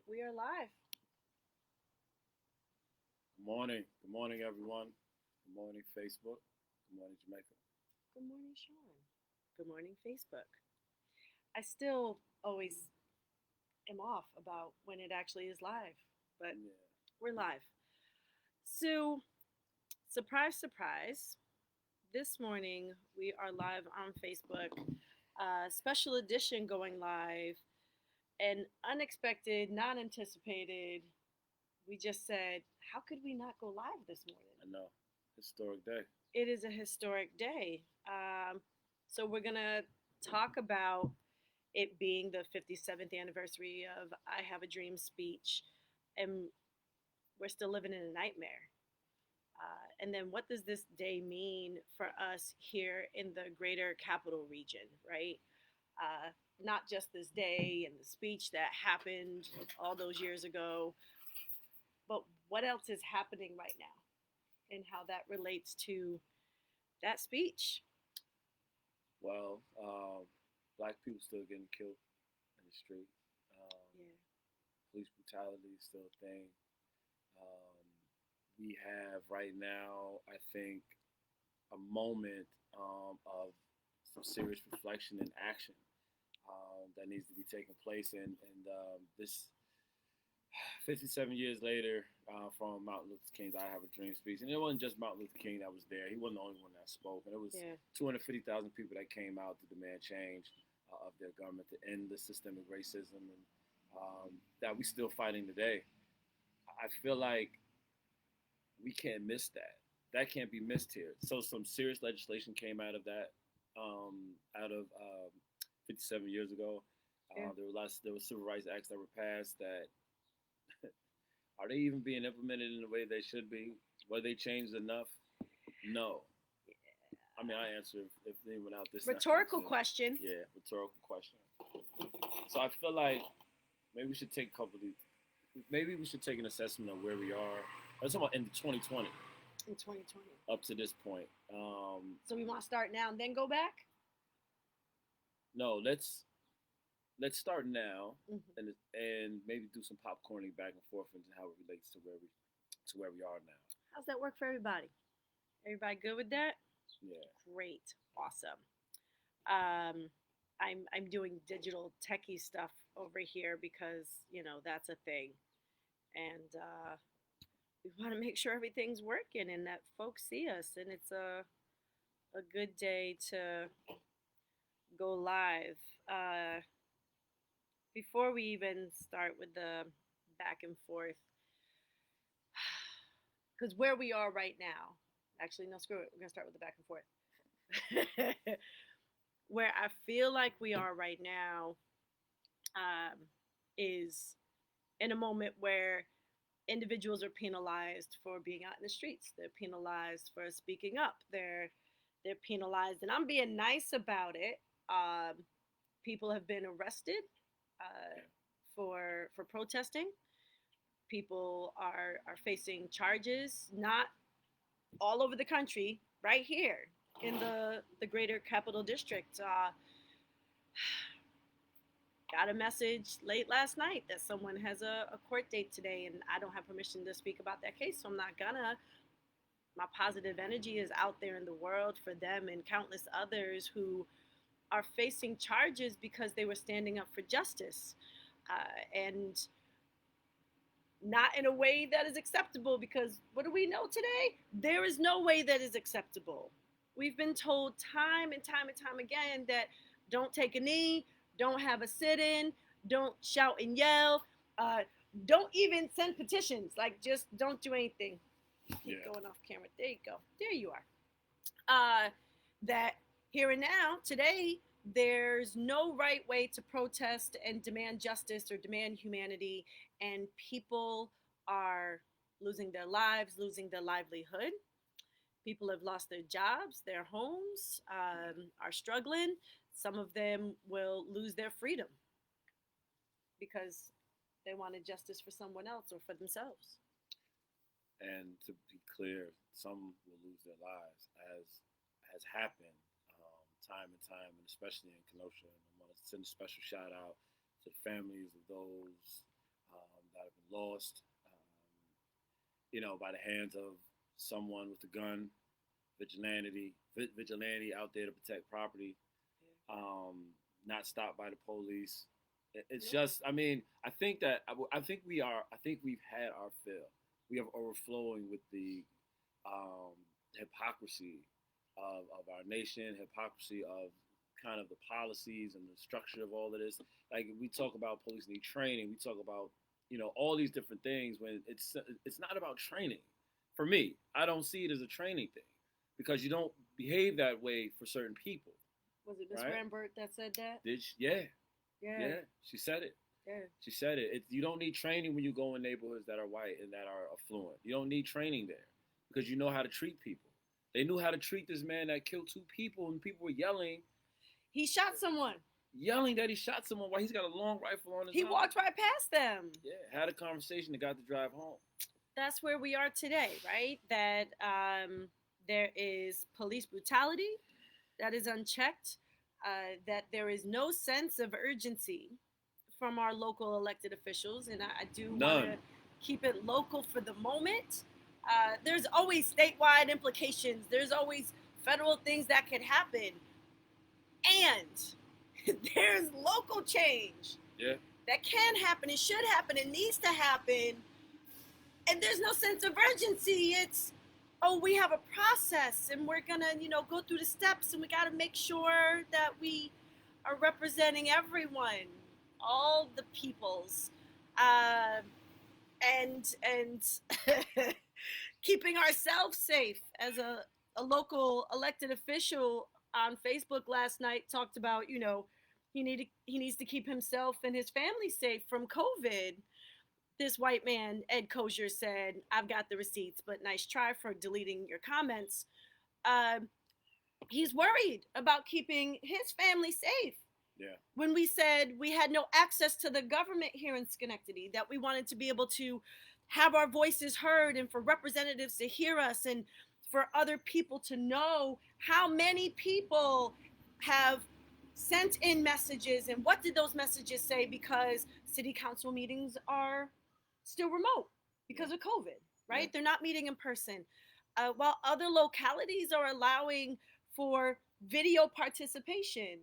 We are live. Good morning. Good morning, everyone. Good morning, Facebook. Good morning, Jamaica. Good morning, Sean. Good morning, Facebook. I still always am off about when it actually is live, but Yeah. we're live. So, surprise, surprise. This morning we are live on Facebook. Special edition going live. An unexpected, not anticipated. We just said, how could we not go live this morning? I know. Historic day. It is a historic day. So we're gonna talk about it being the 57th anniversary of I Have a Dream speech, and we're still living in a nightmare. And then what does this day mean for us here in the greater capital region, right? Uh, Not just this day and the speech that happened all those years ago, but what else is happening right now and how that relates to that speech. Well, black people still getting killed in the street. Yeah. Police brutality is still a thing. Um, we have right now, I think, a moment of some serious reflection and action that needs to be taking place. And this 57 years later, from Martin Luther King's "I Have a Dream" speech, and it wasn't just Martin Luther King that was there. He wasn't the only one that spoke, and it was Yeah. 250,000 people that came out to demand change of their government to end the systemic racism, and that we still fighting today. I feel like we can't miss that. That can't be missed here. So some serious legislation came out of that, out of 57 years ago. Yeah. There were civil rights acts that were passed that are they even being implemented in the way they should be? Were they changed enough? No. I mean, I answer if anyone out there. Rhetorical question. Yeah, rhetorical question. So I feel like maybe we should take a couple of these. Maybe we should take an assessment of where we are. Let's talk about in 2020 In 2020. up to this point. So we want to start now and then go back? No, let's start now Mm-hmm. and maybe do some popcorning back and forth into how it relates to where we are now. How's that work for everybody? Everybody good with that? Yeah. Great. Awesome. Um, I'm doing digital techie stuff over here because that's a thing, and we want to make sure everything's working and that folks see us, and it's a good day to go live. Uh, Before we even start with the back and forth, because where we are right now, actually, no, screw it. We're gonna start with the back and forth. Where I feel like we are right now um, is in a moment where individuals are penalized for being out in the streets. They're penalized for speaking up. They're penalized, and I'm being nice about it. People have been arrested uh, for protesting. People are facing charges, not all over the country, right here in the greater capital district. Got a message late last night that someone has a court date today, and I don't have permission to speak about that case, so I'm not gonna. My positive energy is out there in the world for them and countless others who are facing charges because they were standing up for justice. And not in a way that is acceptable, because what do we know today? There is no way that is acceptable. We've been told time and time and time again that don't take a knee, don't have a sit in, don't shout and yell, uh, don't even send petitions. Like, just don't do anything. Keep going off camera. There you go. There you are. That here and now, today, there's no right way to protest and demand justice or demand humanity, and people are losing their lives, losing their livelihood. People have lost their jobs, their homes, are struggling. Some of them will lose their freedom because they wanted justice for someone else or for themselves. And to be clear, some will lose their lives, as has happened time and time, and especially in Kenosha. And I want to send a special shout out to the families of those that have been lost, by the hands of someone with a gun, vigilante out there to protect property, not stopped by the police. It's just, I mean, I think that I think we've had our fill. We have overflowing with the hypocrisy of our nation, hypocrisy of kind of the policies and the structure of all of this. Like we talk about police need training, we talk about all these different things when it's not about training. For me, I don't see it as a training thing because you don't behave that way for certain people. Was it Miss Right? Rambert that said that? Did she? Yeah, Yeah. yeah, she said it. Yeah. She said it. You don't need training when you go in neighborhoods that are white and that are affluent. You don't need training there because you know how to treat people. They knew how to treat this man that killed two people, and people were He shot someone. yelling that he shot someone while he's got a long rifle on his He arm. walked right past them. Yeah, had a conversation and got to drive home. That's where we are today, right? That there is police brutality that is unchecked, that there is no sense of urgency from our local elected officials, and I do want to keep it local for the moment. There's always statewide implications. There's always federal things that could happen. And there's local change that can happen, it should happen, it needs to happen. And there's no sense of urgency. It's, oh, we have a process and we're going to, go through the steps and we got to make sure that we are representing everyone, all the peoples, and keeping ourselves safe. As a local elected official on Facebook last night talked about, he needs to keep himself and his family safe from COVID. This white man, Ed Kosher, said, I've got the receipts, but nice try for deleting your comments. He's worried about keeping his family safe. Yeah. When we said we had no access to the government here in Schenectady, that we wanted to be able to have our voices heard and for representatives to hear us and for other people to know how many people have sent in messages and what did those messages say, because city council meetings are still remote because of COVID, right? Yeah. They're not meeting in person. While other localities are allowing for video participation,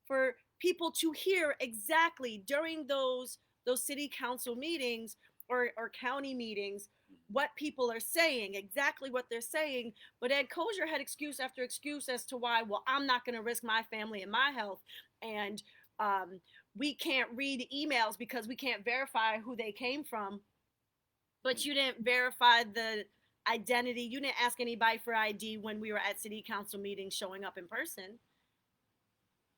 for people to hear exactly during those city council meetings or county meetings what people are saying, exactly what they're saying. But Ed Kosher had excuse after excuse as to why, well, I'm not going to risk my family and my health. And we can't read emails because we can't verify who they came from. But you didn't verify the identity. You didn't ask anybody for ID when we were at city council meetings showing up in person.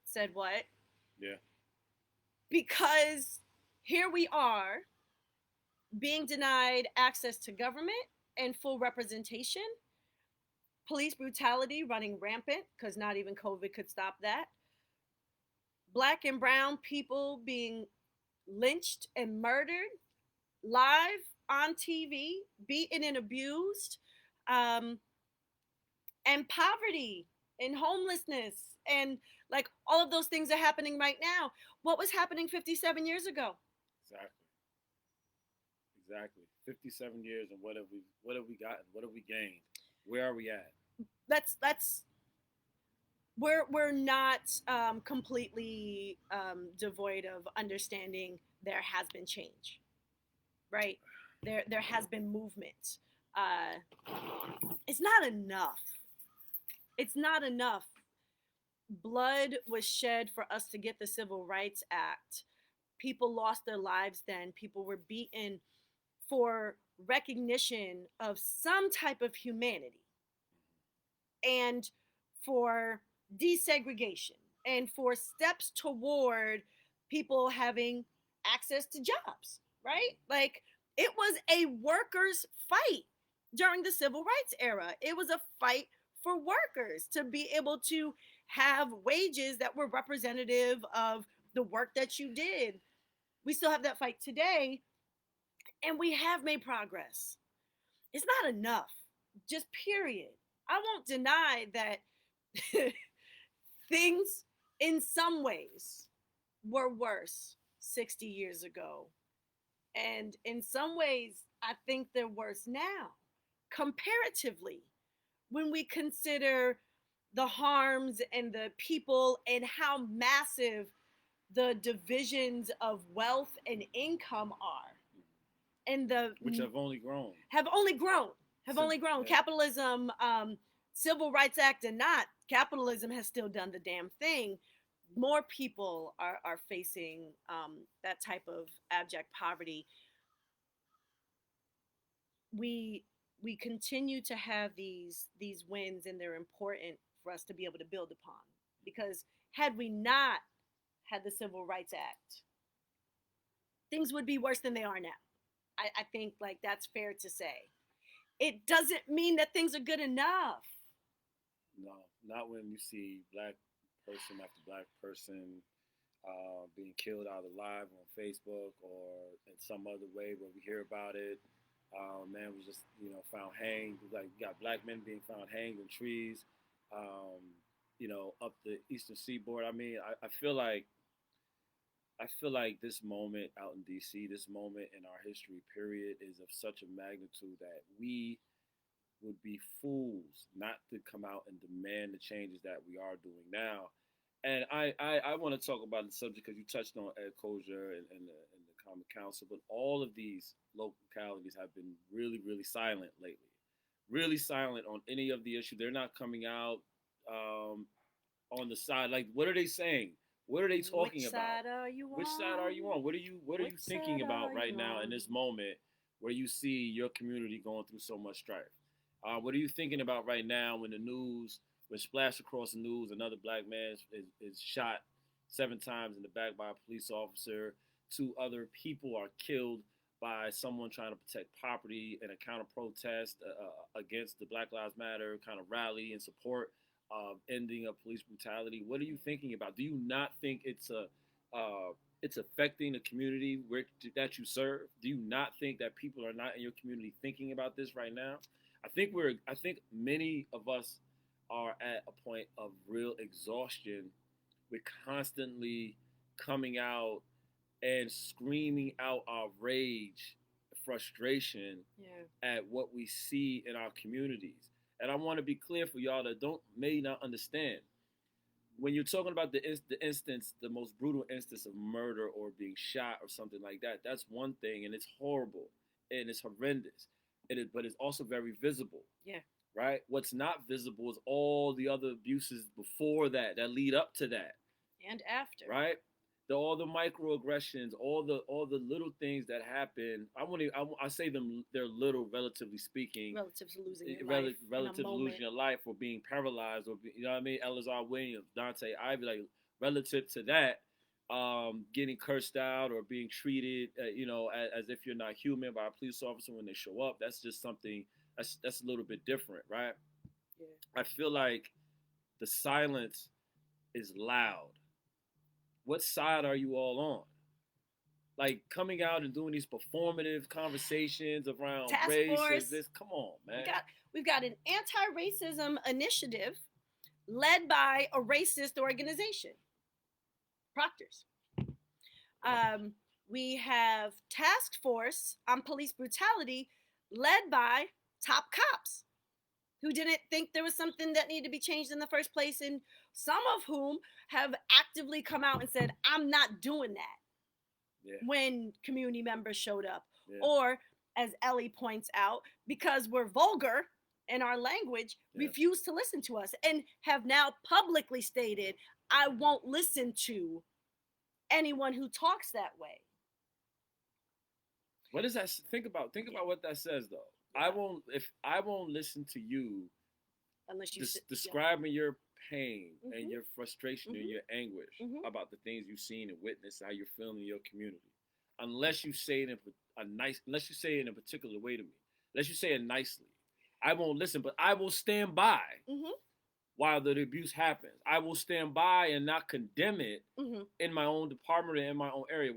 Said what? Yeah. Because here we are being denied access to government and full representation, police brutality running rampant because not even COVID could stop that, Black and brown people being lynched and murdered live on TV, beaten and abused, and poverty and homelessness, and like all of those things are happening right now. What was happening 57 years ago? Exactly. 57 years, and what have we gotten? What have we gained? Where are we at? We're not completely devoid of understanding. There has been change, right? There has been movement. It's not enough. It's not enough. Blood was shed for us to get the Civil Rights Act. People lost their lives then. People were beaten for recognition of some type of humanity and for desegregation and for steps toward people having access to jobs, right? Like, it was a workers' fight during the Civil Rights era. It was a fight for workers to be able to have wages that were representative of the work that you did. We still have that fight today, and we have made progress. It's not enough, just period. I won't deny that things in some ways were worse 60 years ago. And in some ways, I think they're worse now, comparatively, when we consider the harms and the people and how massive the divisions of wealth and income are. And the which have only grown. Have only grown. Have only grown. Yeah. Capitalism, Civil Rights Act or not, capitalism has still done the damn thing. More people are facing that type of abject poverty. We continue to have these wins, and they're important for us to be able to build upon. Because had we not had the Civil Rights Act, things would be worse than they are now. I think like that's fair to say. It doesn't mean that things are good enough. No, not when you see black person after black person being killed out alive on Facebook or in some other way where we hear about it. Man was just found hanged. Like you got black men being found hanged in trees. Um, up the eastern seaboard. I mean, I feel like this moment out in DC, this moment in our history period, is of such a magnitude that we would be fools not to come out and demand the changes that we are doing now. And I want to talk about the subject because you touched on Ed Kosher and the Common Council, but all of these localities have been really, really silent lately. Really silent on any of the issue. They're not coming out um, on the side. Like, what are they saying? What are they talking Which about? side are you on? Which side are you on? What are you Which thinking side about are right you now in on? this moment where you see your community going through so much strife? What are you thinking about right now when the news, when splashed across the news, another black man is shot 7 times in the back by a police officer. 2 other people are killed by someone trying to protect property in a counter protest against the Black Lives Matter kind of rally in support of ending of police brutality. What are you thinking about? Do you not think it's affecting the community that you serve? Do you not think that people are not in your community thinking about this right now? I think many of us are at a point of real exhaustion with constantly coming out and screaming out our rage, frustration Yeah. at what we see in our communities. And I want to be clear for y'all that don't may not understand. When you're talking about the instance, the most brutal instance of murder or being shot or something like that, that's one thing, and it's horrible and it's horrendous. But it's also very visible. Yeah. Right? What's not visible is all the other abuses before that lead up to that. And after. Right? All the microaggressions, all the little things that happen. I say them they're little, relatively speaking, Relative to losing your life. relative to losing your life or being paralyzed or you know what I mean. Elazar Williams, Dante Ivy, like relative to that, getting cursed out or being treated, as if you're not human by a police officer when they show up. That's just something that's a little bit different, right? Yeah. I feel like the silence is loud. What side are you all on? Like coming out and doing these performative conversations around Task race force. or this. Come on, man. We've got an anti-racism initiative led by a racist organization, Proctor's. We have task force on police brutality led by top cops who didn't think there was something that needed to be changed in the first place, and some of whom have actively come out and said, I'm not doing that. Yeah. When community members showed up. Yeah. Or, as Ellie points out, because we're vulgar in our language, refuse to listen to us and have now publicly stated, I won't listen to anyone who talks that way. What does that think about what that says though? Yeah. I won't listen to you unless you describing your pain and your frustration and your anguish about the things you've seen and witnessed, how you're feeling in your community. Unless you say it unless you say it in a particular way to me. Unless you say it nicely. I won't listen, but I will stand by while the abuse happens. I will stand by and not condemn it in my own department and in my own area.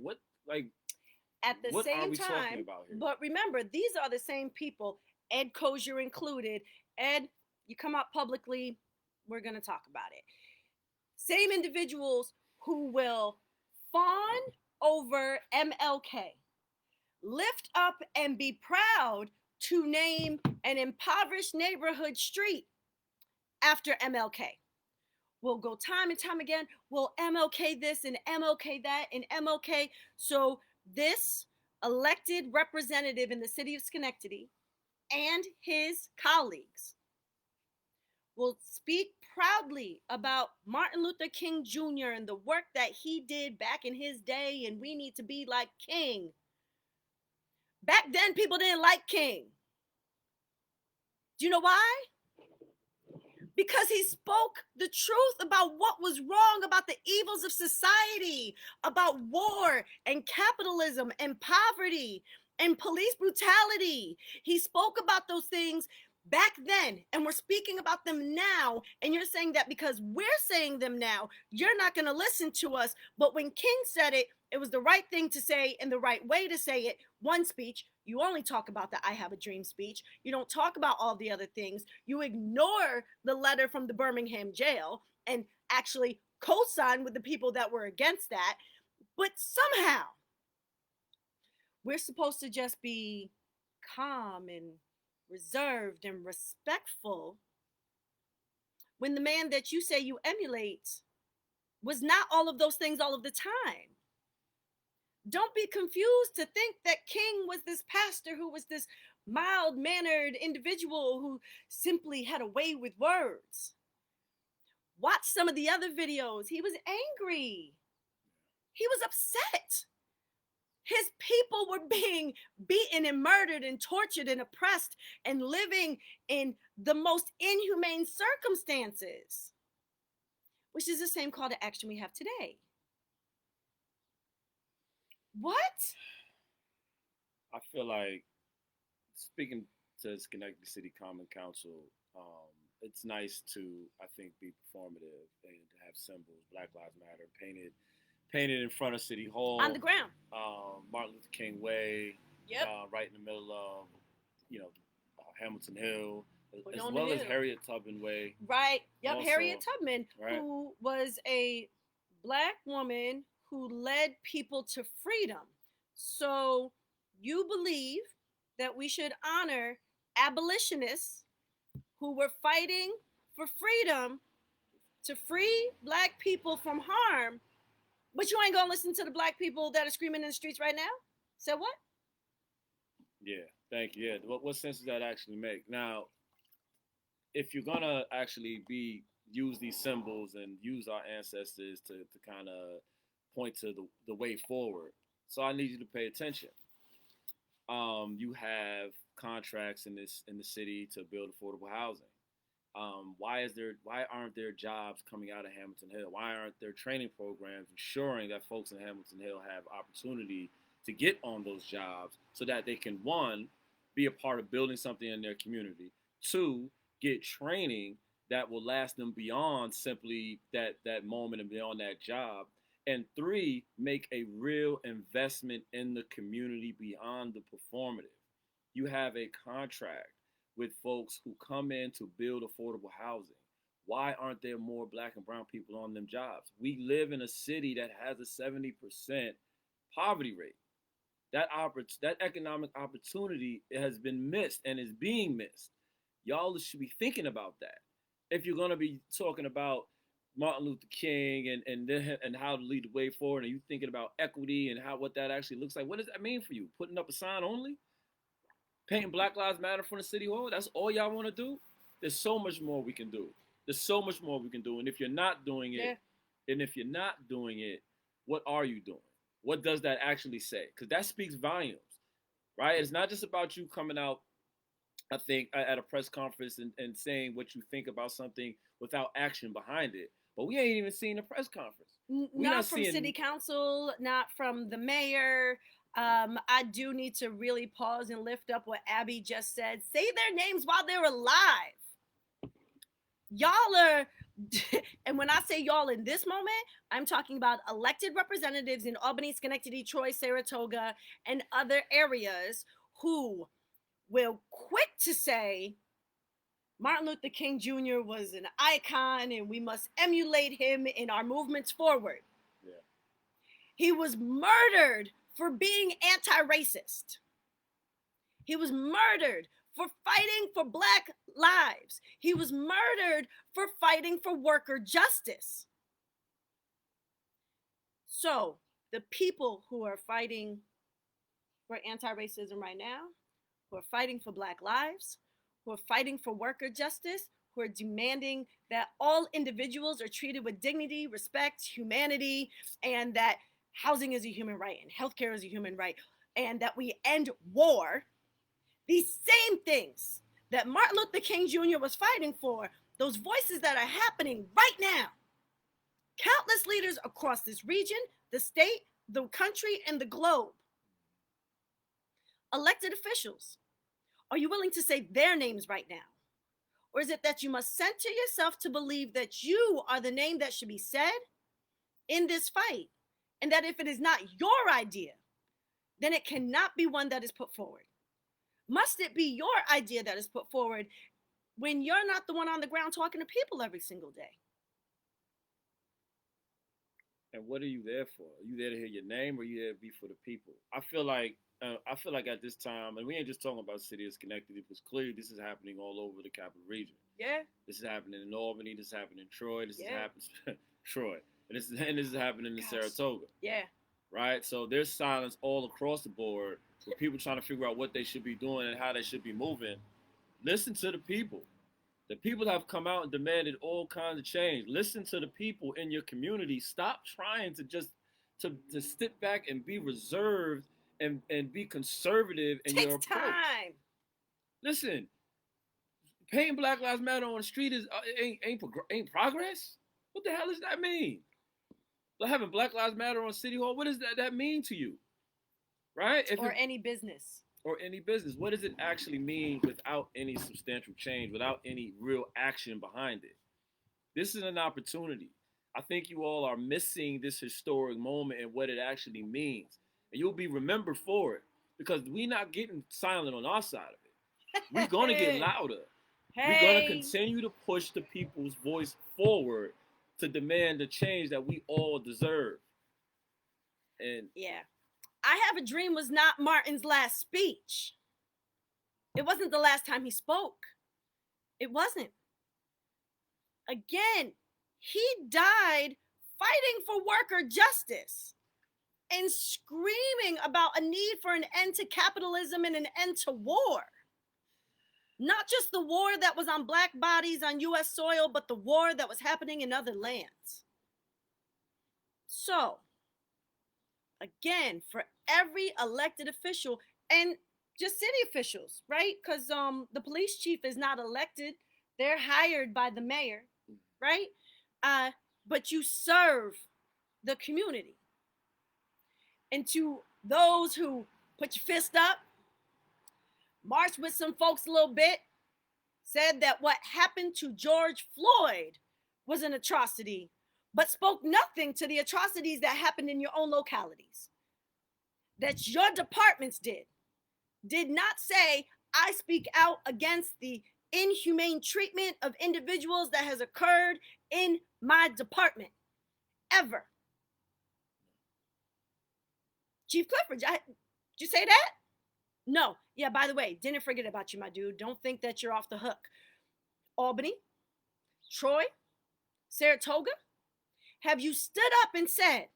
At the same time, but remember, these are the same people, Ed Kosher included. Ed, you come out publicly, we're going to talk about it. Same individuals who will fawn over MLK, lift up and be proud to name an impoverished neighborhood street after MLK. We'll go time and time again. We'll MLK this and MLK that and MLK. So this elected representative in the city of Schenectady and his colleagues will speak proudly about Martin Luther King Jr. and the work that he did back in his day, and we need to be like King. Back then, people didn't like King. Do you know why? Because he spoke the truth about what was wrong, about the evils of society, about war and capitalism and poverty and police brutality. He spoke about those things back then, and we're speaking about them now, and you're saying that because we're saying them now, you're not going to listen to us. But when King said it, it was the right thing to say and the right way to say it. One speech, you only talk about the I Have a Dream speech. You don't talk about all the other things. You ignore the letter from the Birmingham jail and actually co-sign with the people that were against that. But somehow, we're supposed to just be calm and reserved and respectful when the man that you say you emulate was not all of those things all of the time. Don't be confused to think that King was this pastor who was this mild-mannered individual who simply had a way with words. Watch some of the other videos. He was angry. He was upset. His people were being beaten and murdered and tortured and oppressed and living in the most inhumane circumstances, which is the same call to action we have today. What? I feel like, speaking to Schenectady City Common Council, it's nice to, I think, be performative and to have symbols, Black Lives Matter, painted in front of City Hall. On the ground. Martin Luther King Way. Yep. Right in the middle of, Hamilton Hill, as well as Harriet Tubman Way. Right. Yep. Also, Harriet Tubman, right, who was a Black woman who led people to freedom. So you believe that we should honor abolitionists who were fighting for freedom to free Black people from harm, but you ain't gonna listen to the Black people that are screaming in the streets right now? So what? Yeah, thank you. Yeah, what sense does that actually make? Now, if you're gonna actually use these symbols and use our ancestors to kind of point to the way forward, so I need you to pay attention. You have contracts in the city to build affordable housing. Why aren't there jobs coming out of Hamilton Hill? Why aren't there training programs ensuring that folks in Hamilton Hill have opportunity to get on those jobs so that they can, one, be a part of building something in their community, two, get training that will last them beyond simply that moment and beyond that job, and three, make a real investment in the community beyond the performative. You have a contract with folks who come in to build affordable housing. Why aren't there more Black and brown people on them jobs? We live in a city that has a 70% poverty rate. That economic opportunity has been missed and is being missed. Y'all should be thinking about that. If you're going to be talking about Martin Luther King and how to lead the way forward, and you thinking about equity and what that actually looks like, what does that mean for you? Putting up a sign only? Painting Black Lives Matter from the City Hall? That's all y'all want to do? There's so much more we can do. There's so much more we can do. And if you're not doing it, what are you doing? What does that actually say? Because that speaks volumes, right? It's not just about you coming out, I think, at a press conference and saying what you think about something without action behind it. But we ain't even seen a press conference. Not from city council, not from the mayor. I do need to really pause and lift up what Abby just said. Say their names while they're alive. Y'all are, and when I say y'all in this moment, I'm talking about elected representatives in Albany, Schenectady, Troy, Saratoga, and other areas who will quick to say Martin Luther King Jr. was an icon and we must emulate him in our movements forward. Yeah. He was murdered for being anti-racist. He was murdered for fighting for Black lives. He was murdered for fighting for worker justice. So the people who are fighting for anti-racism right now, who are fighting for Black lives, who are fighting for worker justice, who are demanding that all individuals are treated with dignity, respect, humanity, and that housing is a human right and healthcare is a human right, and that we end war, these same things that Martin Luther King Jr. was fighting for, those voices that are happening right now, countless leaders across this region, the state, the country, and the globe, elected officials, are you willing to say their names right now? Or is it that you must center yourself to believe that you are the name that should be said in this fight? And that if it is not your idea, then it cannot be one that is put forward. Must it be your idea that is put forward when you're not the one on the ground talking to people every single day? And what are you there for? Are you there to hear your name, or are you there to be for the people? I feel like at this time, and we ain't just talking about the city of Schenectady, because clearly this is happening all over the capital region. Yeah. This is happening in Albany. This is happening in Troy. This is Yeah. happening Troy, and this is happening in Saratoga. Yeah. Right. So there's silence all across the board for people trying to figure out what they should be doing and how they should be moving. Listen to the people. The people have come out and demanded all kinds of change. Listen to the people in your community. Stop trying to just to sit back and be reserved and be conservative in your approach. Takes time. Listen, painting Black Lives Matter on the street is ain't progress. What the hell does that mean? But having Black Lives Matter on City Hall, what does that mean to you? Right? Or any business. Or any business. What does it actually mean without any substantial change, without any real action behind it? This is an opportunity. I think you all are missing this historic moment and what it actually means. And you'll be remembered for it, because we're not getting silent on our side of it. We're going to get louder. We're going to continue to push the people's voice forward to demand the change that we all deserve. And yeah. I Have a Dream was not Martin's last speech. It wasn't the last time he spoke. It wasn't. Again, he died fighting for worker justice and screaming about a need for an end to capitalism and an end to war. Not just the war that was on Black bodies on U.S. soil, but the war that was happening in other lands. So, again, for every elected official, and just city officials, right? Because the police chief is not elected. They're hired by the mayor, right? But you serve the community. And to those who put your fist up, marched with some folks a little bit, said that what happened to George Floyd was an atrocity, but spoke nothing to the atrocities that happened in your own localities, that your departments did not say, I speak out against the inhumane treatment of individuals that has occurred in my department, ever. Chief Clifford, did you say that? No. Yeah, by the way, didn't forget about you, my dude. Don't think that you're off the hook. Albany, Troy, Saratoga, have you stood up and said,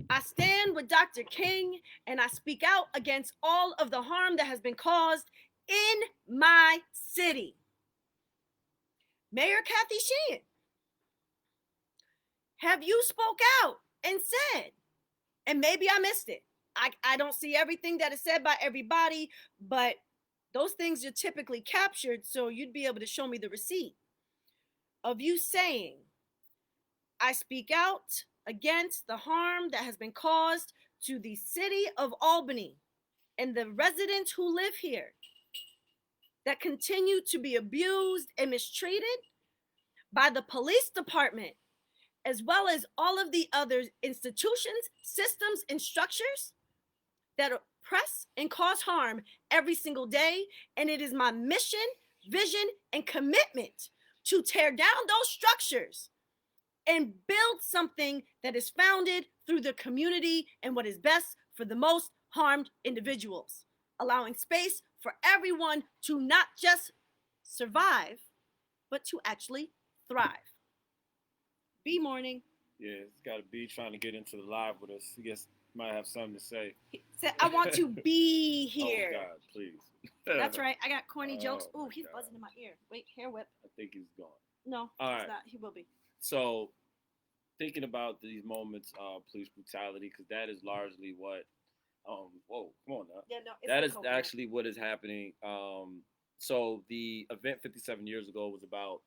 I stand with Dr. King and I speak out against all of the harm that has been caused in my city? Mayor Kathy Sheehan, have you spoke out and said, and maybe I missed it. I don't see everything that is said by everybody, but those things are typically captured, so you'd be able to show me the receipt of you saying, I speak out against the harm that has been caused to the city of Albany and the residents who live here that continue to be abused and mistreated by the police department, as well as all of the other institutions, systems, and structures that oppress and cause harm every single day. And it is my mission, vision, and commitment to tear down those structures and build something that is founded through the community and what is best for the most harmed individuals, allowing space for everyone to not just survive, but to actually thrive. B morning. Yeah, it's got to be trying to get into the live with us. I guess he might have something to say. He said, I want to be Oh here. God, please. That's right. I got corny jokes. Oh, Ooh, he's buzzing in my ear. Wait, hair whip. I think he's gone. No, All he's right. not. He will be. So, thinking about these moments of police brutality, because that is largely what. Whoa, come on now. Yeah, no, it's That the is coconut. actually what is happening. So the event 57 years ago was about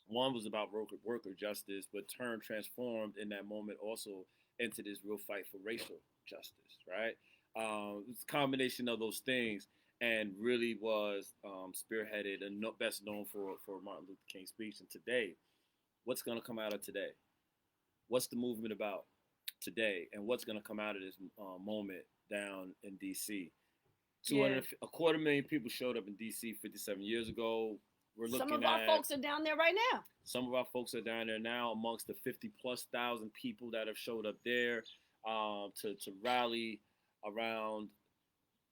one was about worker justice, but turned transformed in that moment also into this real fight for racial justice, right? It's a combination of those things, and really was spearheaded and best known for Martin Luther King's speech. And today, what's going to come out of today? What's the movement about today, and what's going to come out of this moment down in D.C.? Yeah. A quarter million people showed up in D.C. 57 years ago. We're looking Some of our folks are down there right now. Some of our folks are down there now, amongst the 50,000+ people that have showed up there to rally around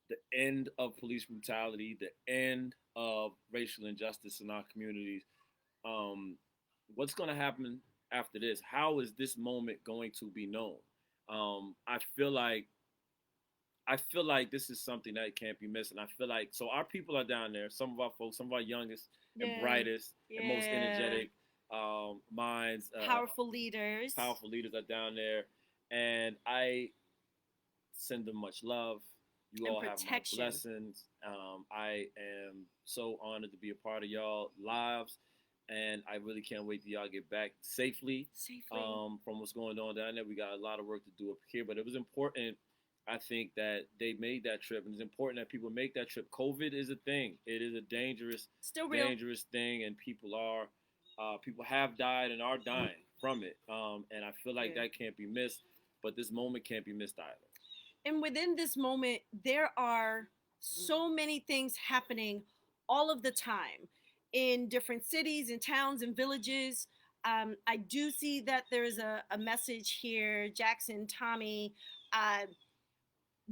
the end of police brutality, the end of racial injustice in our communities. What's going to happen after this? How is this moment going to be known? I feel like this is something that can't be missed, and I feel like so our people are down there. Some of our folks, some of our youngest and brightest and most energetic minds, powerful leaders are down there, and I send them much love. You and all protection. Have my blessings. I am so honored to be a part of y'all lives, and I really can't wait till y'all get back safely. From what's going on down there. We got a lot of work to do up here, but it was important. I think that they made that trip, and it's important that people make that trip. COVID is a thing. It is a dangerous thing, and people have died and are dying from it. And I feel like that can't be missed, but this moment can't be missed either. And within this moment, there are so many things happening all of the time in different cities and towns and villages. I do see that there's a message here, Jackson, Tommy.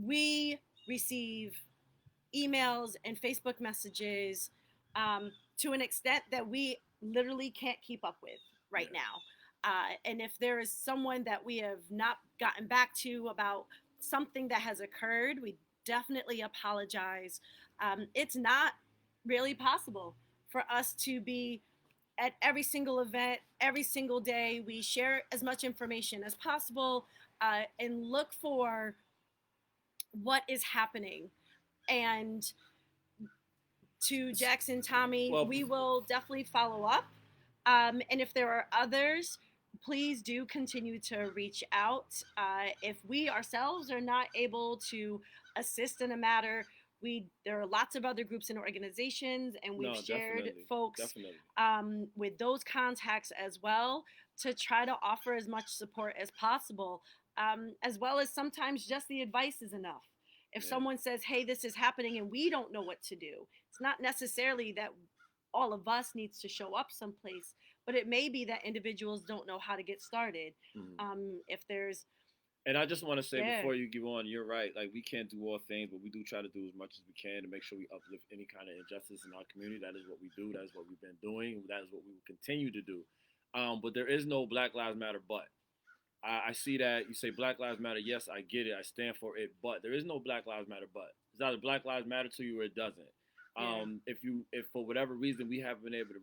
We receive emails and Facebook messages to an extent that we literally can't keep up with right now. And if there is someone that we have not gotten back to about something that has occurred, we definitely apologize. It's not really possible for us to be at every single event, every single day. We share as much information as possible and look for what is happening. And to Jackson, Tommy, we will definitely follow up. And if there are others, please do continue to reach out. If we ourselves are not able to assist in a matter, there are lots of other groups and organizations, and we've shared folks with those contacts as well to try to offer as much support as possible, as well as sometimes just the advice is enough. If someone says, hey, this is happening and we don't know what to do, it's not necessarily that all of us needs to show up someplace, but it may be that individuals don't know how to get started. If there's And I just want to say before you give on, you're right. Like, we can't do all things, but we do try to do as much as we can to make sure we uplift any kind of injustice in our community. That is what we do. That is what we've been doing. That is what we will continue to do. But there is no Black Lives Matter but. I see that you say Black Lives Matter. Yes, I get it. I stand for it. But there is no Black Lives Matter but. It's either Black Lives Matter to you or it doesn't. If for whatever reason we haven't been able to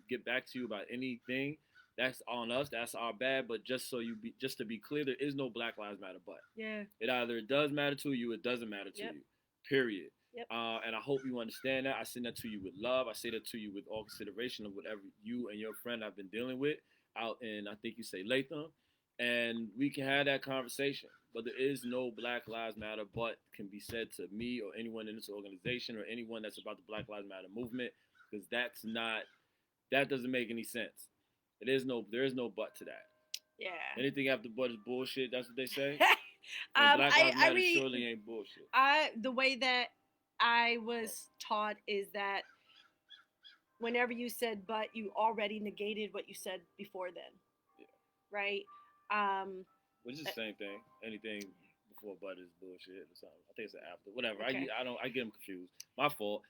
get back to you about anything, that's on us. That's our bad. But just to be clear, there is no Black Lives Matter but. It either does matter to you, or it doesn't matter to you. Period. And I hope you understand that. I send that to you with love. I say that to you with all consideration of whatever you and your friend have been dealing with out in, I think you say, Latham. And we can have that conversation. But there is no Black Lives Matter but can be said to me or anyone in this organization or anyone that's about the Black Lives Matter movement, because that doesn't make any sense. There is no but to that. Yeah. Anything after but is bullshit. That's what they say. Black Lives Matter surely ain't bullshit. The way that I was taught is that whenever you said but, you already negated what you said before then. Yeah. Right? Which is the same thing. Anything before butter is bullshit or something. I think it's an after. Whatever. Okay. I get them confused. My fault.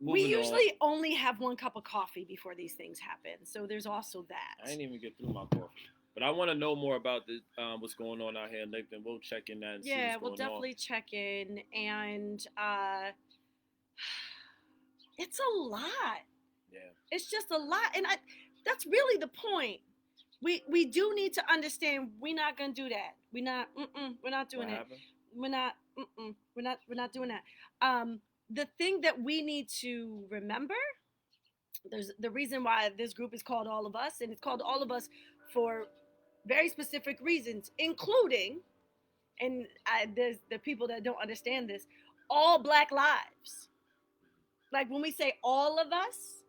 We Moving on. usually only have 1 cup of coffee before these things happen, so there's also that. I didn't even get through my coffee. But I want to know more about this, what's going on out here in Lakeland. We'll check in that and see Yeah, what's we'll going on. definitely check in, and it's a lot. Yeah. It's just a lot, and that's really the point. We do need to understand we're not gonna do that. We're not doing What it. happened? We're not doing that. The thing that we need to remember, there's the reason why this group is called All of Us, and it's called All of Us for very specific reasons, including, and there's the people that don't understand this, all Black lives. Like when we say all of us,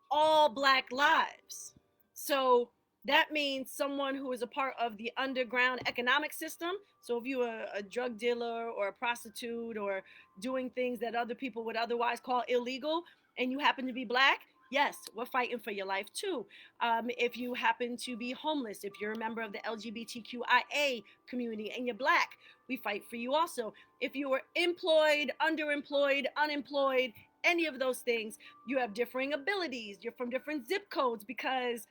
all Black lives. So that means someone who is a part of the underground economic system. So if you're a drug dealer or a prostitute or doing things that other people would otherwise call illegal, and you happen to be Black, yes, we're fighting for your life too. If you happen to be homeless, if you're a member of the LGBTQIA community and you're Black, we fight for you also. If you are employed, underemployed, unemployed, any of those things, you have differing abilities. You're from different zip codes because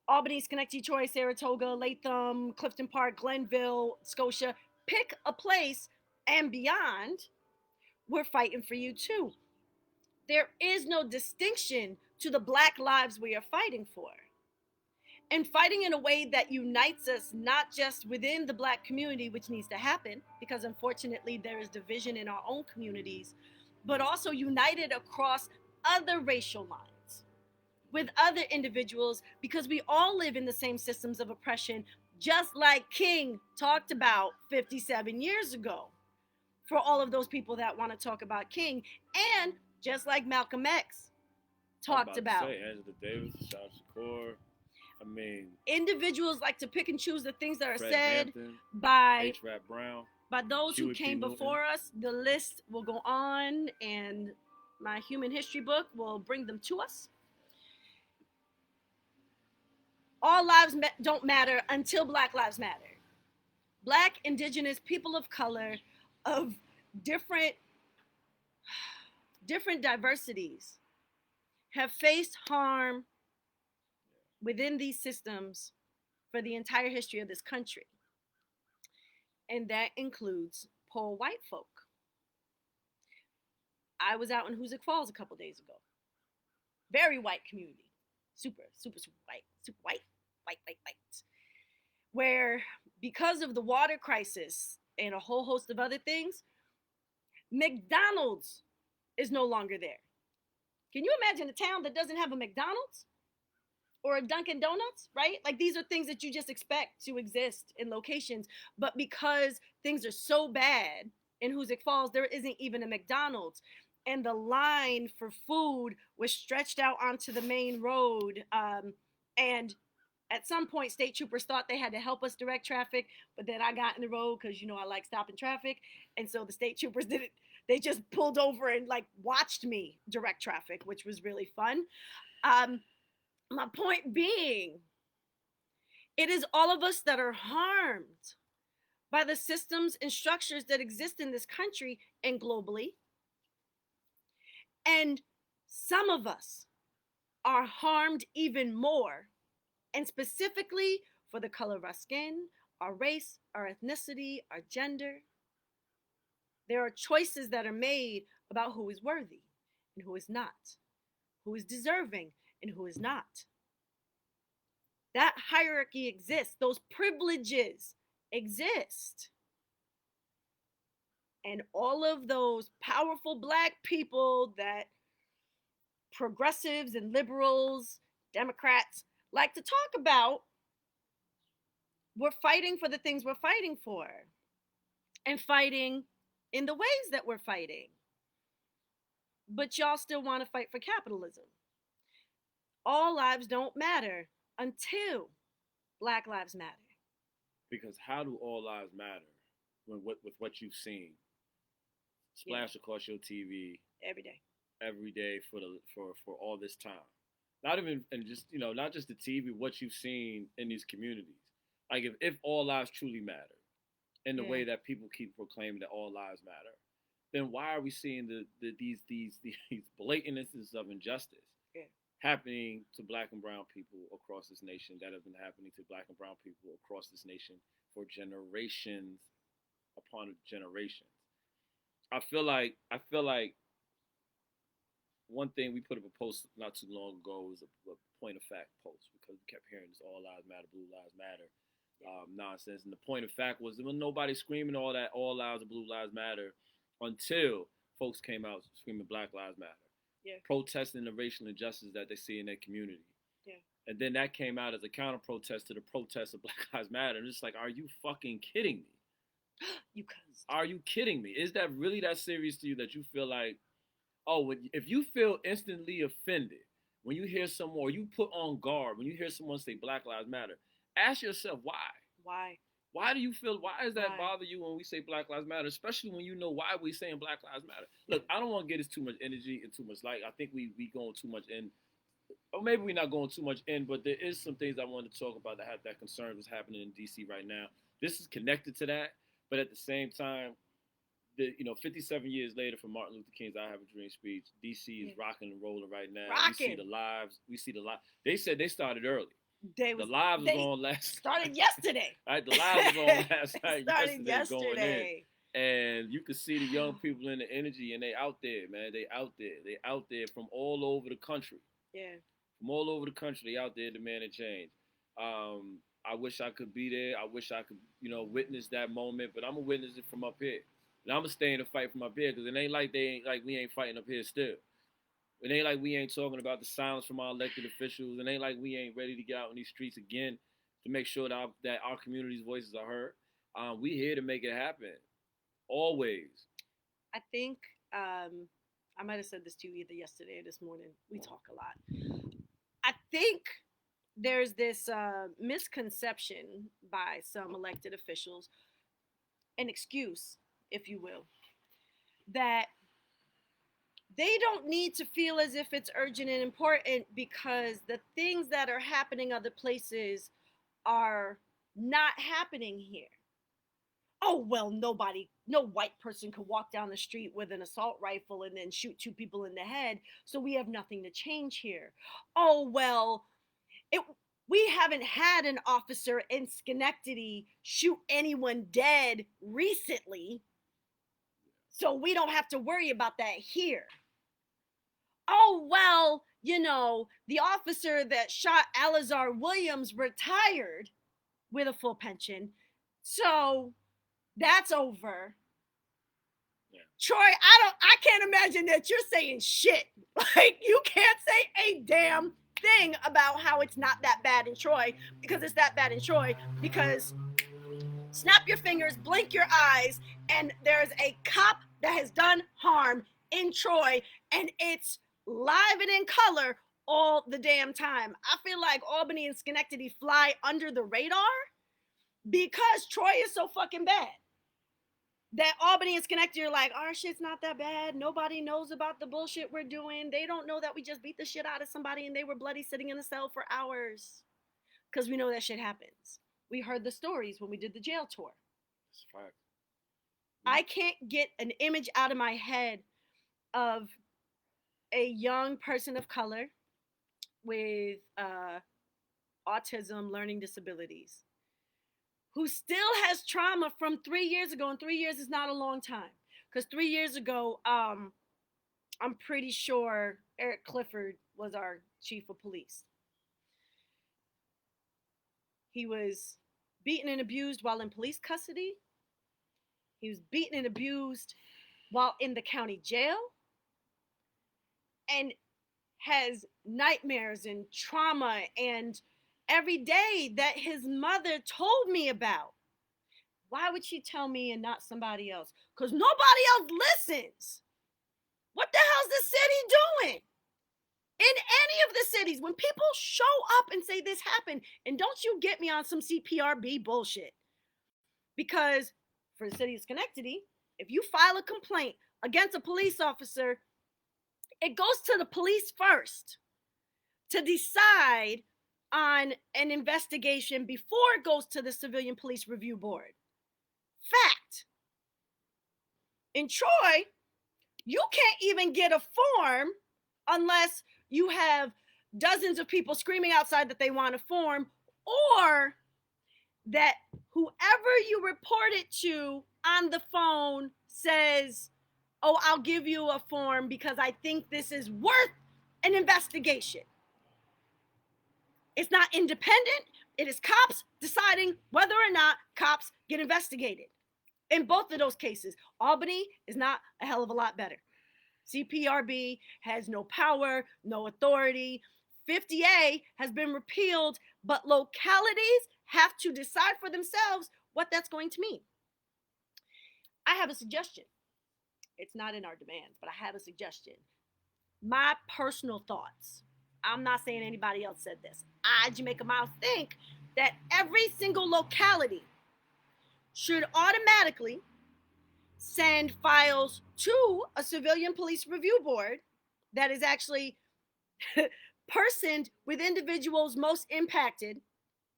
Albany, Schenectady, Troy, Saratoga, Latham, Clifton Park, Glenville, Scotia, pick a place and beyond, we're fighting for you too. There is no distinction to the Black lives we are fighting for. And fighting in a way that unites us, not just within the Black community, which needs to happen, because unfortunately there is division in our own communities, but also united across other racial lines with other individuals, because we all live in the same systems of oppression, just like King talked about 57 years ago, for all of those people that want to talk about King, and just like Malcolm X talked about. Angela Davis, Sean Shakur. I mean, individuals like to pick and choose the things that are Fred said Hampton, by H. Rap Brown, those Huey who P. came Newton. before us. The list will go on, and my human history book will bring them to us. All lives don't matter until Black lives matter. Black, indigenous, people of color, of different diversities have faced harm within these systems for the entire history of this country. And that includes poor white folk. I was out in Hoosick Falls a couple days ago. Very white community. Super white. Super white. Where, because of the water crisis and a whole host of other things, McDonald's is no longer there. Can you imagine a town that doesn't have a McDonald's or a Dunkin' Donuts, right? Like, these are things that you just expect to exist in locations. But because things are so bad in Hoosick Falls, there isn't even a McDonald's. And the line for food was stretched out onto the main road. And at some point, state troopers thought they had to help us direct traffic, but then I got in the road because, I like stopping traffic. And so the state troopers didn't. They just pulled over and watched me direct traffic, which was really fun. My point being, it is all of us that are harmed by the systems and structures that exist in this country and globally. And some of us are harmed even more, and specifically for the color of our skin, our race, our ethnicity, our gender. There are choices that are made about who is worthy and who is not, who is deserving and who is not. That hierarchy exists. Those privileges exist. And all of those powerful Black people that progressives and liberals, Democrats like to talk about, we're fighting for the things we're fighting for, and fighting in the ways that we're fighting. But y'all still want to fight for capitalism. All lives don't matter until Black lives matter. Because how do all lives matter with what you've seen splash across your TV every day for all this time? Not even, and just not just the TV, what you've seen in these communities. Like if all lives truly matter, in the way that people keep proclaiming that all lives matter, then why are we seeing these blatant instances of injustice happening to Black and brown people across this nation that have been happening to Black and brown people across this nation for generations upon generations? I feel like one thing we put up a post not too long ago was a point of fact post, because we kept hearing this all lives matter, blue lives matter nonsense. And the point of fact was there was nobody screaming all that all lives and blue lives matter until folks came out screaming Black Lives Matter, protesting the racial injustice that they see in their community. And then that came out as a counter protest to the protest of Black Lives Matter. And it's like, are you fucking kidding me? You cussed. Are you kidding me? Is that really that serious to you that you feel like, oh, if you feel instantly offended when you hear someone, or you put on guard when you hear someone say Black Lives Matter, ask yourself why. Why? Why do you feel, why does that bother you when we say Black Lives Matter, especially when you know why we're saying Black Lives Matter? Look, I don't want to get us too much energy and too much light. I think we going too much in, or maybe we're not going too much in, but there is some things I wanted to talk about that concern was happening in D.C. right now. This is connected to that, but at the same time, 57 years later from Martin Luther King's "I Have a Dream" speech, D.C. is rocking and rolling right now. Rocking. We see the lives. They said they started early. The lives was on last. Started yesterday. Right, the lives was on last night. Yesterday. Going in, and you can see the young people in the energy, and they out there, man. They out there from all over the country. From all over the country, they out there demanding change. I wish I could be there. I wish I could, witness that moment. But I'm gonna witness it from up here. And I'm gonna stay in the fight from up here, because it ain't like we ain't fighting up here still. It ain't like we ain't talking about the silence from our elected officials. It ain't like we ain't ready to get out in these streets again to make sure that our community's voices are heard. We here to make it happen, always. I think I might have said this to you either yesterday or this morning. We talk a lot. I think there's this misconception by some elected officials, an excuse, if you will, that they don't need to feel as if it's urgent and important because the things that are happening other places are not happening here. Oh, well, no white person could walk down the street with an assault rifle and then shoot 2 people in the head, so we have nothing to change here. Oh, well, we haven't had an officer in Schenectady shoot anyone dead recently, so we don't have to worry about that here. Oh, well, the officer that shot Alazar Williams retired with a full pension, so that's over. Yeah. Troy, I can't imagine that you're saying shit. Like, you can't say a damn thing about how it's not that bad in Troy, because it's that bad in Troy, because snap your fingers, blink your eyes, and there's a cop that has done harm in Troy, and it's live and in color all the damn time. I feel like Albany and Schenectady fly under the radar because Troy is so fucking bad that Albany and Schenectady are like, our shit's not that bad. Nobody knows about the bullshit we're doing. They don't know that we just beat the shit out of somebody and they were bloody sitting in a cell for hours, because we know that shit happens. We heard the stories when we did the jail tour. That's a fact. I can't get an image out of my head of a young person of color with autism, learning disabilities, who still has trauma from 3 years ago, and 3 years is not a long time. Because 3 years ago, I'm pretty sure Eric Clifford was our chief of police. He was beaten and abused while in police custody. He was beaten and abused while in the county jail, and has nightmares and trauma and every day that his mother told me about. Why would she tell me and not somebody else? Because nobody else listens. What the hell's the city doing? In any of the cities, when people show up and say this happened, and don't you get me on some CPRB bullshit. Because for the city of Schenectady, if you file a complaint against a police officer, it goes to the police first to decide on an investigation before it goes to the Civilian Police Review Board. Fact. In Troy, you can't even get a form unless you have dozens of people screaming outside that they want a form, or that whoever you report it to on the phone says, oh, I'll give you a form because I think this is worth an investigation. It's not independent. It is cops deciding whether or not cops get investigated. In both of those cases, Albany is not a hell of a lot better. CPRB has no power, no authority. 50A has been repealed, but localities have to decide for themselves what that's going to mean. I have a suggestion. It's not in our demands, but I have a suggestion. My personal thoughts. I'm not saying anybody else said this. I, Jamaica Miles, think that every single locality should automatically send files to a civilian police review board that is actually personed with individuals most impacted,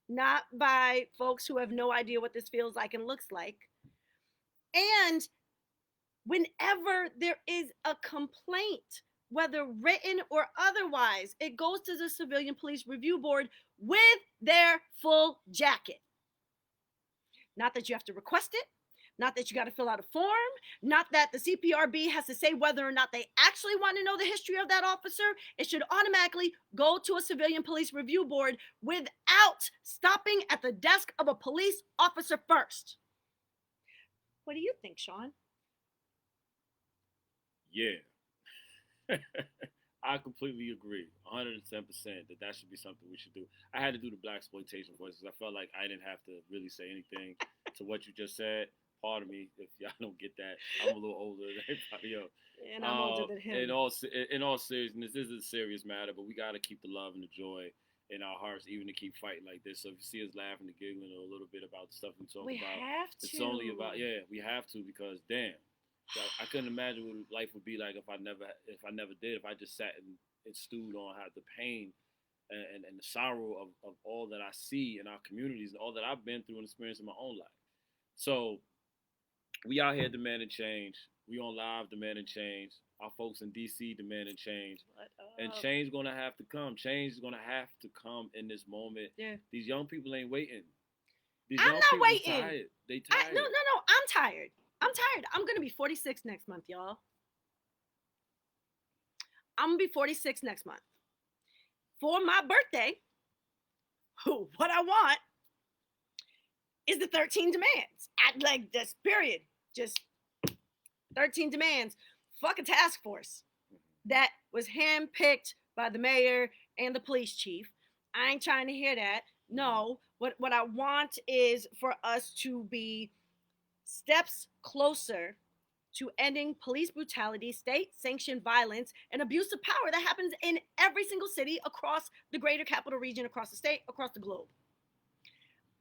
not by folks who have no idea what this feels like and looks like. And whenever there is a complaint, whether written or otherwise, it goes to the Civilian Police Review Board with their full jacket. Not that you have to request it, not that you got to fill out a form, not that the CPRB has to say whether or not they actually want to know the history of that officer. It should automatically go to a Civilian Police Review Board without stopping at the desk of a police officer first. What do you think, Sean? Yeah. I completely agree, 110%, that should be something we should do. I had to do the Blaxploitation voice because I felt like I didn't have to really say anything to what you just said. Pardon me if y'all don't get that. I'm a little older than everybody else. And I'm older than him. In all seriousness, this is a serious matter, but we got to keep the love and the joy in our hearts, even to keep fighting like this. So if you see us laughing and giggling a little bit about the stuff we talk about, have to. It's only about, we have to, because damn. So I couldn't imagine what life would be like if I never did. If I just sat and stewed on how the pain and the sorrow of all that I see in our communities and all that I've been through and experienced in my own life. So we out here demanding change. We on live demanding change. Our folks in DC demanding change. And change gonna have to come. Change is gonna have to come in this moment. Yeah. These young people ain't waiting. I'm not waiting. Tired. They tired. No. I'm tired. I'm going to be 46 next month, y'all. I'm going to be 46 next month. For my birthday, what I want is the 13 demands. I like this, period. Just 13 demands. Fuck a task force that was handpicked by the mayor and the police chief. I ain't trying to hear that. No, what I want is for us to be steps closer to ending police brutality, state-sanctioned violence, and abuse of power that happens in every single city across the greater capital region, across the state, across the globe.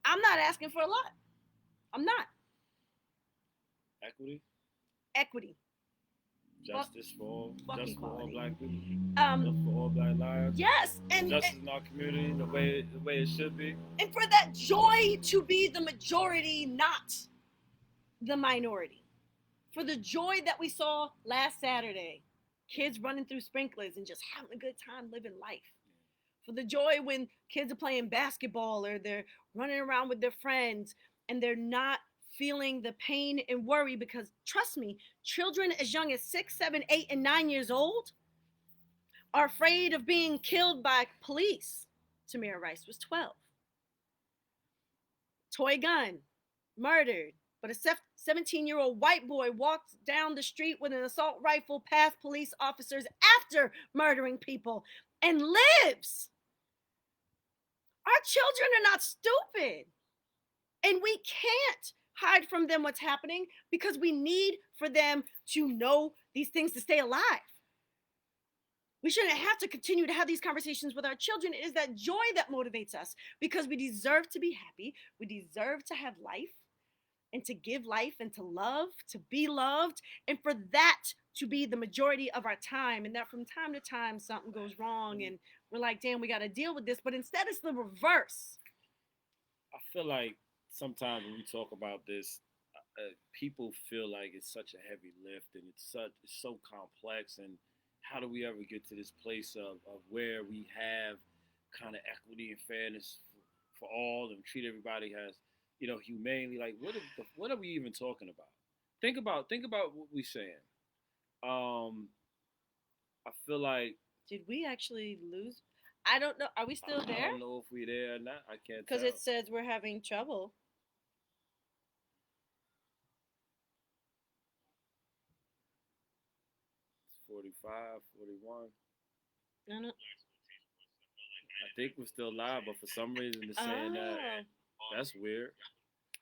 I'm not asking for a lot. I'm not. Equity. Justice for all black people. For all black lives. Yes, and justice in our community, the way it should be. And for that joy to be the majority, not the minority. For the joy that we saw last Saturday, kids running through sprinklers and just having a good time living life. For the joy when kids are playing basketball or they're running around with their friends and they're not feeling the pain and worry, because trust me, children as young as 6, 7, 8, and 9 years old are afraid of being killed by police. Tamir Rice was 12. Toy gun, murdered. But a 17-year-old white boy walked down the street with an assault rifle past police officers after murdering people and lives. Our children are not stupid. And we can't hide from them what's happening because we need for them to know these things to stay alive. We shouldn't have to continue to have these conversations with our children. It is that joy that motivates us because we deserve to be happy. We deserve to have life. And to give life and to love, to be loved, and for that to be the majority of our time, and that from time to time something goes wrong and we're like, damn, we got to deal with this, but instead it's the reverse. I feel like sometimes when we talk about this, people feel like it's such a heavy lift and it's so complex. And how do we ever get to this place of where we have kind of equity and fairness for all and treat everybody as humanely? Like what are we even talking about? Think about what we're saying. Um, I feel like Did we actually lose? I don't know. Are we still I there? don't know if we're there or not. I can't Because tell. it says we're having trouble. 45, 41. I don't. I think we're still live, but for some reason it's saying that. Oh. That's weird.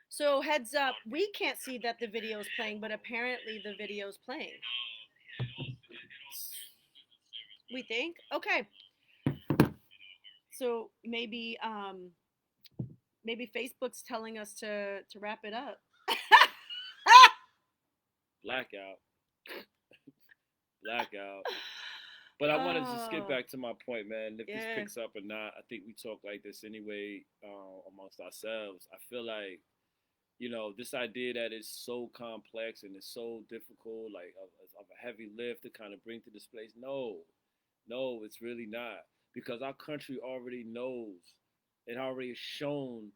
So heads up, we can't see that the video is playing, but apparently the video is playing. We think? Okay. So maybe Facebook's telling us to wrap it up. Blackout. Blackout. But I wanted to skip back to my point, man. If this picks up or not, I think we talk like this anyway amongst ourselves. I feel like, this idea that it's so complex and it's so difficult, like of a heavy lift to kind of bring to this place. No, it's really not. Because our country already knows and already has shown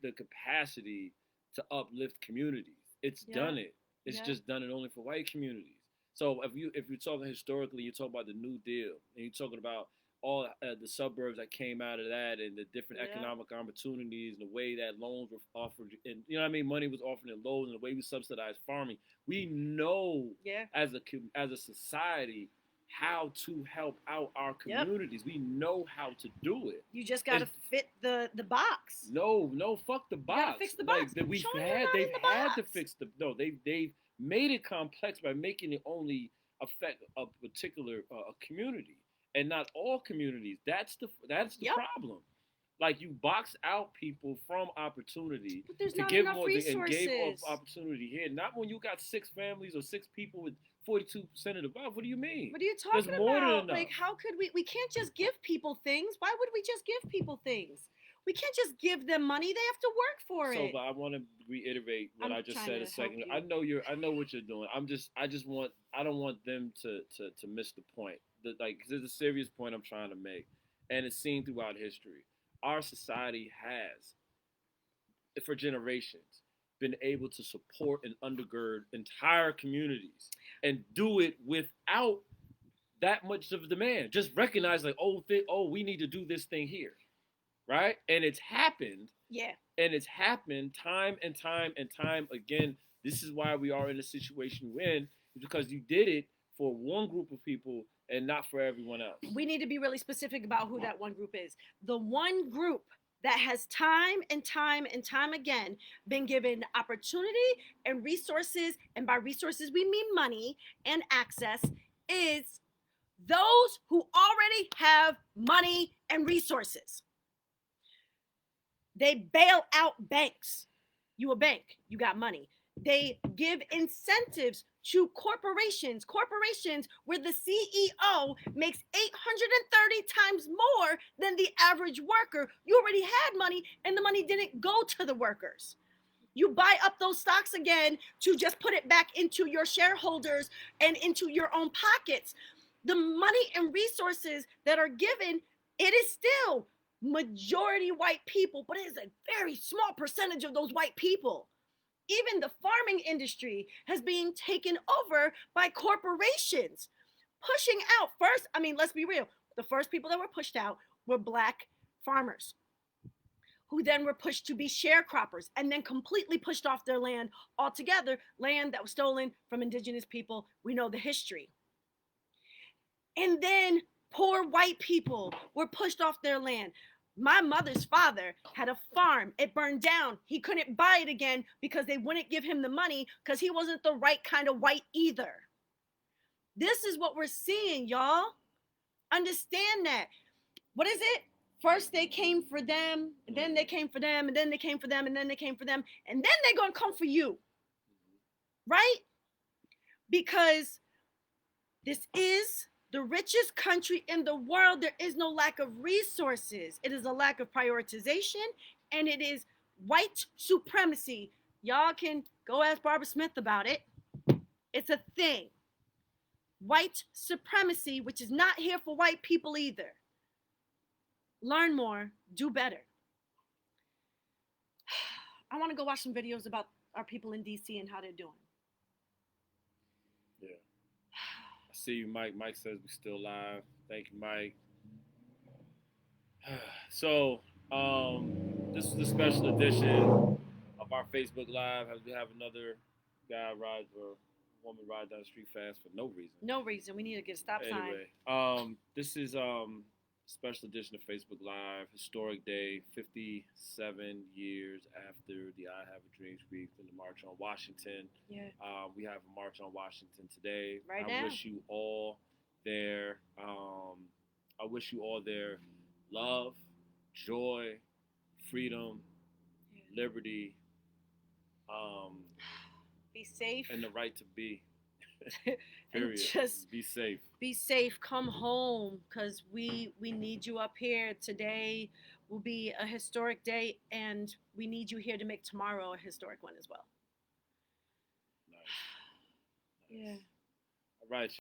the capacity to uplift communities. It's done it. It's just done it only for white communities. So if you're talking historically, you talk about the New Deal, and you're talking about all the suburbs that came out of that, and the different economic opportunities, and the way that loans were offered, and money was offered in loans, and the way we subsidized farming. We know as a society how to help out our communities. We know how to do it. You just got to fit the box. No, fuck the box. You got to fix the box. They've had to fix the. No, they've made it complex by making it only affect a particular community and not all communities. That's the problem. Like, you box out people from opportunity to give more and gave opportunity here. Not when you got 6 families or 6 people with 42% of the vote. What do you mean? What are you talking about? More than enough. Like, how could we can't just give people things. Why would we just give people things? We can't just give them money. They have to work for it. So, but I want to reiterate what I just said a second ago. I know what you're doing. I don't want them to miss the point. Cause there's a serious point I'm trying to make, and it's seen throughout history. Our society has, for generations, been able to support and undergird entire communities and do it without that much of demand. Just recognize, like, we need to do this thing here, right? And it's happened. Yeah. And it's happened time and time and time again. This is why we are in the situation we're in, because you did it for one group of people and not for everyone else. We need to be really specific about who that one group is. The one group that has time and time and time again been given opportunity and resources, and by resources we mean money and access, is those who already have money and resources. They bail out banks. You a bank, you got money. They give incentives to corporations where the CEO makes 830 times more than the average worker. You already had money and the money didn't go to the workers. You buy up those stocks again to just put it back into your shareholders and into your own pockets. The money and resources that are given, it is still majority white people, but it is a very small percentage of those white people. Even the farming industry has been taken over by corporations, pushing out first. I mean, let's be real. The first people that were pushed out were black farmers, who then were pushed to be sharecroppers and then completely pushed off their land altogether, land that was stolen from indigenous people. We know the history. And then poor white people were pushed off their land. My mother's father had a farm. It burned down. He couldn't buy it again because they wouldn't give him the money because he wasn't the right kind of white either. This is what we're seeing, y'all. Understand that. What is it? First they came for them, and then they came for them, and then they came for them, and then they came for them, and then they're going to come for you. Right? Because this is the richest country in the world. There is no lack of resources. It is a lack of prioritization, and it is white supremacy Y'all can go ask Barbara Smith about it. It's a thing. White supremacy, which is not here for white people either. Learn more, do better. I want to go watch some videos about our people in DC and how they're doing. Yeah. I see you, Mike. Mike says we're still live. Thank you, Mike. So, this is the special edition of our Facebook Live. We have another guy ride or woman ride down the street fast for no reason. No reason. We need to get a stop sign. Anyway, this is special edition of Facebook Live, historic day, 57 years after the I Have a Dream speech and the March on Washington. Yeah. We have a March on Washington today. Right I now. wish you all their love, joy, freedom, liberty, be safe, and the right to be. Period. Just be safe. Be safe. Come home, because we need you up here. Today will be a historic day, and we need you here to make tomorrow a historic one as well. Nice. Yeah. All right.